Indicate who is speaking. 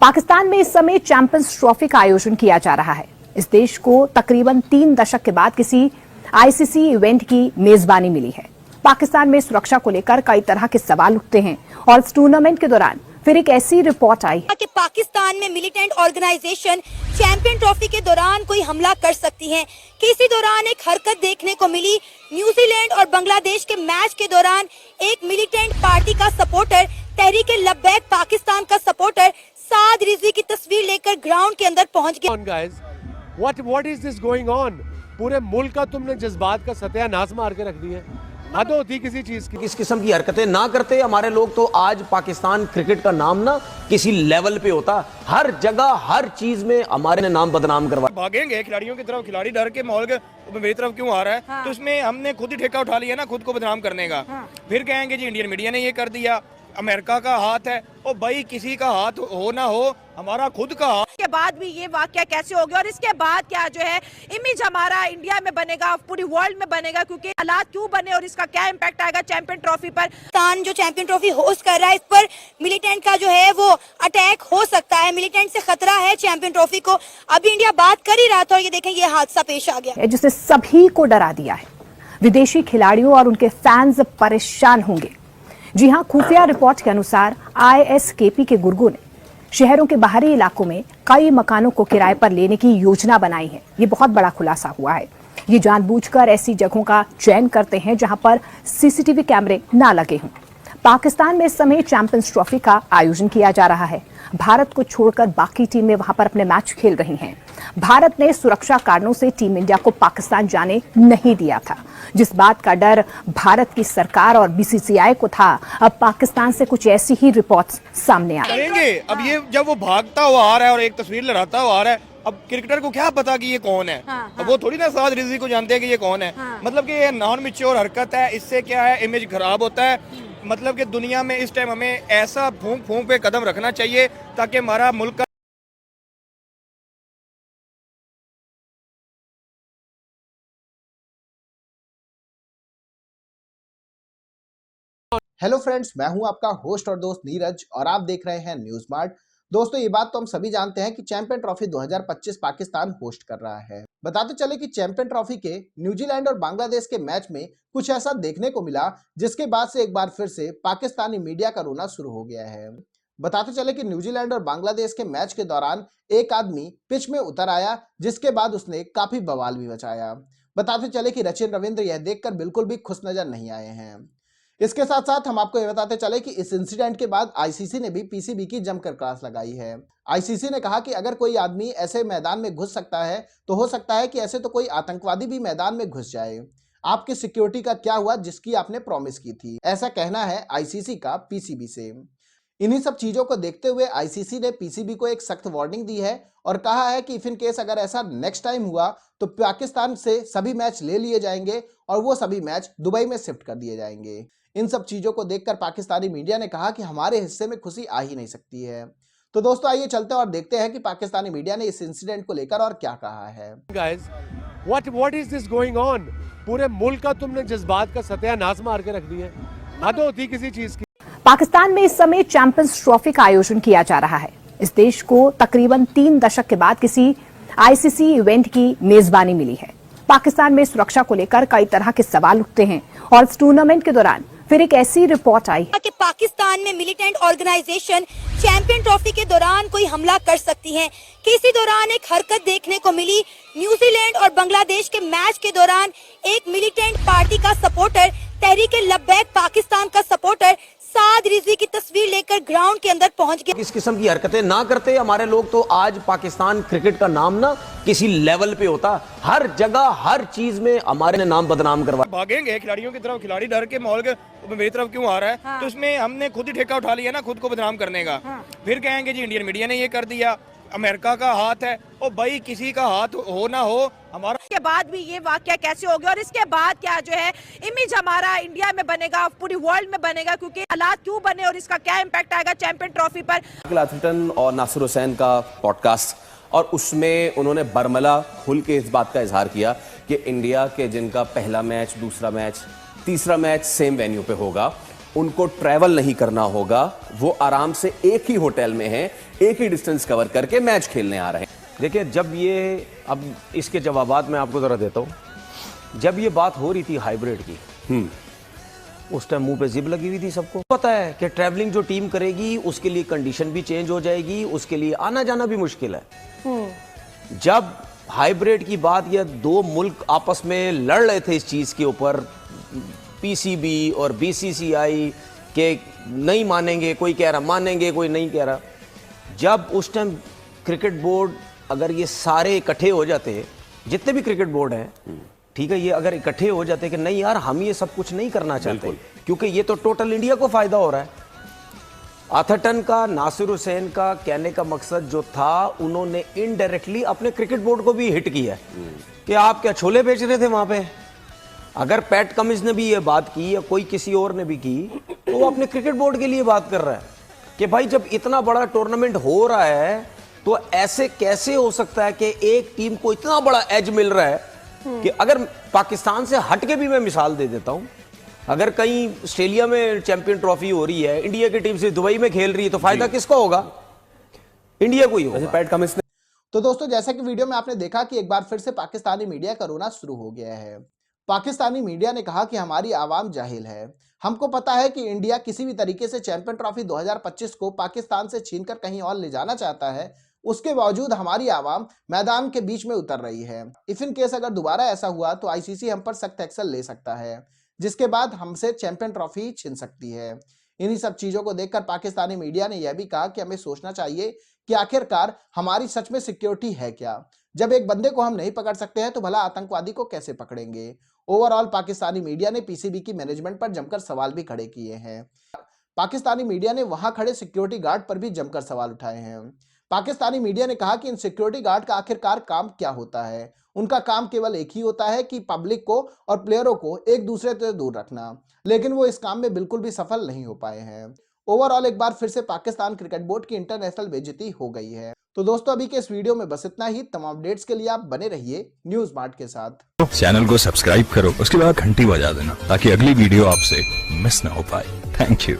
Speaker 1: पाकिस्तान में इस समय चैंपियंस ट्रॉफी का आयोजन किया जा रहा है। इस देश को तकरीबन 3 दशक के बाद किसी आईसीसी इवेंट की मेजबानी मिली है। पाकिस्तान में सुरक्षा को लेकर कई तरह के सवाल उठते हैं और इस टूर्नामेंट के दौरान फिर एक ऐसी रिपोर्ट आई है
Speaker 2: कि पाकिस्तान में मिलिटेंट ऑर्गेनाइजेशन चैंपियन ट्रॉफी के दौरान कोई हमला कर सकती है। किसी दौरान एक हरकत देखने को मिली। न्यूजीलैंड और बांग्लादेश के मैच के दौरान एक मिलिटेंट पार्टी का सपोर्टर, तहरीक-ए-लब्बैक पाकिस्तान का सपोर्टर साद रिजवी की तस्वीर लेकर ग्राउंड के अंदर पहुंच गया।
Speaker 3: What is this going on? पूरे मुल्क का तुमने जज्बात का सत्यानाश मार के रख दिया। हद होती किसी चीज की।
Speaker 4: इस किस्म की हरकतें ना करते हमारे लोग तो आज पाकिस्तान क्रिकेट का नाम ना किसी लेवल पे होता। हर जगह हर चीज में हमारे नाम बदनाम करवा
Speaker 5: भागेंगे खिलाड़ियों की तरफ। खिलाड़ी डर के माहौल के मेरी तरफ क्यों आ रहा है? हाँ। तो इसमें हमने खुद ही ठेका उठा लिया ना खुद को बदनाम करने का। हाँ। फिर कहेंगे जी इंडियन मीडिया ने ये कर दिया, अमेरिका का हाथ है। ओ भाई किसी का हाथ हो ना हो, हमारा खुद का हाथ।
Speaker 6: के बाद भी ये वाकया कैसे हो गया और इसके बाद क्या जो है इमेज हमारा इंडिया में बनेगा, पूरी वर्ल्ड में बनेगा, क्योंकि हालात क्यों बने और इसका क्या इम्पैक्ट आएगा चैंपियन ट्रॉफी पर।
Speaker 2: पाकिस्तान जो चैंपियन ट्रॉफी होस्ट कर रहा है, इस पर मिलिटेंट का जो है वो अटैक हो सकता है। मिलिटेंट से खतरा है चैंपियन ट्रॉफी को। अभी इंडिया बात कर ही रहा था और ये देखें ये हादसा पेश आ गया
Speaker 1: जिसने सभी को डरा दिया है। विदेशी खिलाड़ियों और उनके फैंस परेशान होंगे। जी हां, खुफिया रिपोर्ट के अनुसार आईएसकेपी के गुर्गों ने शहरों के बाहरी इलाकों में कई मकानों को किराए पर लेने की योजना बनाई है। ये बहुत बड़ा खुलासा हुआ है। ये जानबूझकर ऐसी जगहों का चयन करते हैं जहां पर सीसीटीवी कैमरे ना लगे हों। पाकिस्तान में इस समय चैंपियंस ट्रॉफी का आयोजन किया जा रहा है। भारत को छोड़कर बाकी टीमें वहां पर अपने मैच खेल रही हैं। भारत ने सुरक्षा कारणों से टीम इंडिया को पाकिस्तान जाने नहीं दिया था। जिस बात का डर भारत की सरकार और बीसीसीआई को था, अब पाकिस्तान से कुछ ऐसी ही रिपोर्ट्स सामने आ
Speaker 5: रही। अब ये जब वो भागता हुआ आ रहा है और एक तस्वीर लड़ाता हुआ आ रहा है, अब क्रिकेटर को क्या पता कि ये कौन है? हाँ, हाँ। अब वो थोड़ी ना साद रिजवी को जानते हैं कि ये कौन है। हाँ। मतलब कि ये नॉन मैच्योर हरकत है। इससे क्या है, इमेज खराब होता है। मतलब कि दुनिया में इस टाइम हमें ऐसा फूंक फूंक पे कदम रखना चाहिए ताकि हमारा मुल्क का
Speaker 7: हेलो फ्रेंड्स, मैं हूं आपका होस्ट और दोस्त नीरज और आप देख रहे हैं न्यूज़ स्मार्ट। दोस्तों, ये बात तो हम सभी जानते हैं कि चैंपियन ट्रॉफी 2025 पाकिस्तान होस्ट कर रहा है। बताते चले कि चैंपियन ट्रॉफी के न्यूजीलैंड और बांग्लादेश के मैच में कुछ ऐसा देखने को मिला जिसके बाद से एक बार फिर से पाकिस्तानी मीडिया का रोना शुरू हो गया है। बताते चले कि न्यूजीलैंड और बांग्लादेश के मैच के दौरान एक आदमी पिच में उतर आया, जिसके बाद उसने काफी बवाल भी मचाया। बताते चले कि सचिन रविंद्र यह देखकर बिल्कुल भी खुश नजर नहीं आए हैं। इसके साथ साथ हम आपको ये बताते चले कि इस इंसिडेंट के बाद आईसीसी ने भी पीसीबी की जमकर क्लास लगाई है। आईसीसी ने कहा कि अगर कोई आदमी ऐसे मैदान में घुस सकता है तो हो सकता है कि ऐसे तो कोई आतंकवादी भी मैदान में घुस जाए। आपकी सिक्योरिटी का क्या हुआ जिसकी आपने प्रॉमिस की थी? ऐसा कहना है आईसीसी का पीसीबी से। इन्हीं सब चीजों को देखते हुए आईसीसी ने पीसीबी को एक सख्त वार्निंग दी है और कहा है कि इफ इन केस अगर ऐसा नेक्स्ट टाइम हुआ तो पाकिस्तान से सभी मैच ले लिए जाएंगे और वो सभी मैच दुबई में शिफ्ट कर दिए जाएंगे। इन सब चीजों को देखकर पाकिस्तानी मीडिया ने कहा कि हमारे हिस्से में खुशी आ ही नहीं सकती है। तो दोस्तों, आइए चलते हैं और देखते हैं कि पाकिस्तानी मीडिया ने इस इंसिडेंट को लेकर और क्या कहा है।
Speaker 3: Guys, what is this going on? पूरे मुल्क का तुमने जज्बात का सत्यानाश मार के रख दिया। हद होती किसी चीज की।
Speaker 1: पाकिस्तान में इस समय चैंपियंस ट्रॉफी का आयोजन किया जा रहा है। इस देश को तकरीबन 3 दशक के बाद किसी आईसीसी इवेंट की मेजबानी मिली है। पाकिस्तान में सुरक्षा को लेकर कई तरह के सवाल उठते हैं और इस टूर्नामेंट के दौरान फिर एक ऐसी रिपोर्ट आई है
Speaker 2: कि पाकिस्तान में मिलिटेंट ऑर्गेनाइजेशन चैंपियन ट्रॉफी के दौरान कोई हमला कर सकती है। किसी दौरान एक हरकत देखने को मिली। न्यूजीलैंड और बांग्लादेश के मैच के दौरान एक मिलिटेंट पार्टी का सपोर्टर, तहरीक-ए-लब्बैक पाकिस्तान का सपोर्टर साद रिजवी की तस्वीर लेकर ग्राउंड के अंदर पहुंच गया।
Speaker 4: इस किस्म की हरकतें ना करते हमारे लोग तो आज पाकिस्तान क्रिकेट का नाम ना किसी लेवल पे होता। हर जगह हर चीज में हमारे नाम बदनाम करवा।
Speaker 5: भागेंगे खिलाड़ियों की तरफ। खिलाड़ी डर के माहौल के मेरी तरफ क्यों आ रहा है? हाँ। तो इसमें हमने खुद ही ठेका उठा लिया ना खुद को बदनाम करने का। हाँ। फिर कहेंगे जी इंडियन मीडिया ने ये कर दिया, अमेरिका का हाथ है। ओ भाई किसी का हाथ हो ना हो, हमारा।
Speaker 6: के बाद भी ये वाकया कैसे हो गया और इसके बाद क्या जो है इमेज हमारा इंडिया में बनेगा, पूरी वर्ल्ड में बनेगा, क्योंकि हालात क्यों बने और इसका क्या इम्पैक्ट आएगा चैंपियन ट्रॉफी पर।
Speaker 8: एथर्टन और नासिर हुसैन का पॉडकास्ट, और उसमें उन्होंने बरमला खुल के इस बात का इजहार किया कि इंडिया के जिनका पहला मैच, दूसरा मैच, तीसरा मैच सेम वेन्यू पे होगा, उनको ट्रैवल नहीं करना होगा, वो आराम से एक ही होटल में हैं, एक ही डिस्टेंस कवर करके मैच खेलने आ रहे हैं।
Speaker 4: देखिए, जब ये, अब इसके जवाबात मैं आपको जरा देता हूं। जब ये बात हो रही थी हाइब्रिड की, उस टाइम मुंह पे जिब लगी हुई थी सबको। पता है कि ट्रैवलिंग जो टीम करेगी उसके लिए कंडीशन भी चेंज हो जाएगी, उसके लिए आना जाना भी मुश्किल है। जब हाइब्रिड की बात, या दो मुल्क आपस में लड़ रहे थे इस चीज के ऊपर, पीसीबी और बीसीसीआई के नहीं मानेंगे, कोई कह रहा मानेंगे, कोई नहीं कह रहा। जब उस टाइम क्रिकेट बोर्ड, अगर ये सारे इकट्ठे हो जाते, जितने भी क्रिकेट बोर्ड हैं, ठीक है, ये अगर इकट्ठे हो जाते कि नहीं यार हम ये सब कुछ नहीं करना चाहते, क्योंकि ये तो टोटल इंडिया को फायदा हो रहा है। अथर्टन का, नासिर हुसैन का कहने का मकसद जो था, उन्होंने इनडायरेक्टली अपने क्रिकेट बोर्ड को भी हिट किया कि आप क्या छोले बेच रहे थे वहां पे। अगर पैट कमिंस ने भी ये बात की या कोई किसी और ने भी की, तो वो अपने क्रिकेट बोर्ड के लिए बात कर रहा है कि भाई जब इतना बड़ा टूर्नामेंट हो रहा है तो ऐसे कैसे हो सकता है कि एक टीम को इतना बड़ा एज मिल रहा है कि अगर पाकिस्तान से हटके भी मैं मिसाल दे देता हूं, अगर कहीं ऑस्ट्रेलिया में चैंपियन ट्रॉफी हो रही है, इंडिया की टीम से दुबई में खेल रही है, तो फायदा किसको होगा? इंडिया को ही होगा।
Speaker 8: पैट कमिंस ने
Speaker 7: तो दोस्तों, जैसा कि वीडियो में आपने देखा कि एक बार फिर से पाकिस्तानी मीडिया का रोना शुरू हो गया है। पाकिस्तानी मीडिया ने कहा कि हमारी आवाम जाहिल है, हमको पता है कि इंडिया किसी भी तरीके से चैंपियन ट्रॉफी 2025 को पाकिस्तान से छीनकर कहीं और ले जाना चाहता है, उसके बावजूद हमारी आवाम मैदान के बीच में उतर रही है। इफ इन केस अगर दोबारा ऐसा हुआ तो आईसीसी हम पर सख्त एक्शन ले सकता है, जिसके बाद हमसे चैंपियन ट्रॉफी छीन सकती है। इन्हीं सब चीजों को देखकर पाकिस्तानी मीडिया ने यह भी कहा कि हमें सोचना चाहिए कि आखिरकार हमारी सच में सिक्योरिटी है क्या। जब एक बंदे को हम नहीं पकड़ सकते हैं तो भला आतंकवादी को कैसे पकड़ेंगे। ओवरऑल पाकिस्तानी मीडिया ने पीसीबी की मैनेजमेंट पर जमकर सवाल भी खड़े किए हैं। पाकिस्तानी मीडिया ने वहां खड़े सिक्योरिटी गार्ड पर भी जमकर सवाल उठाए हैं। पाकिस्तानी मीडिया ने कहा कि इन सिक्योरिटी गार्ड का आखिरकार काम क्या होता है। उनका काम केवल एक ही होता है कि पब्लिक को और प्लेयरों को एक दूसरे से दूर रखना, लेकिन वो इस काम में बिल्कुल भी सफल नहीं हो पाए हैं। ओवरऑल एक बार फिर से पाकिस्तान क्रिकेट बोर्ड की इंटरनेशनल बेइज्जती हो गई है। तो दोस्तों, अभी के इस वीडियो में बस इतना ही। तमाम अपडेट्स के लिए आप बने रहिए न्यूज मार्ट के साथ।
Speaker 9: चैनल को सब्सक्राइब करो, उसके बाद घंटी बजा देना ताकि अगली वीडियो आपसे मिस ना हो पाए। Thank you.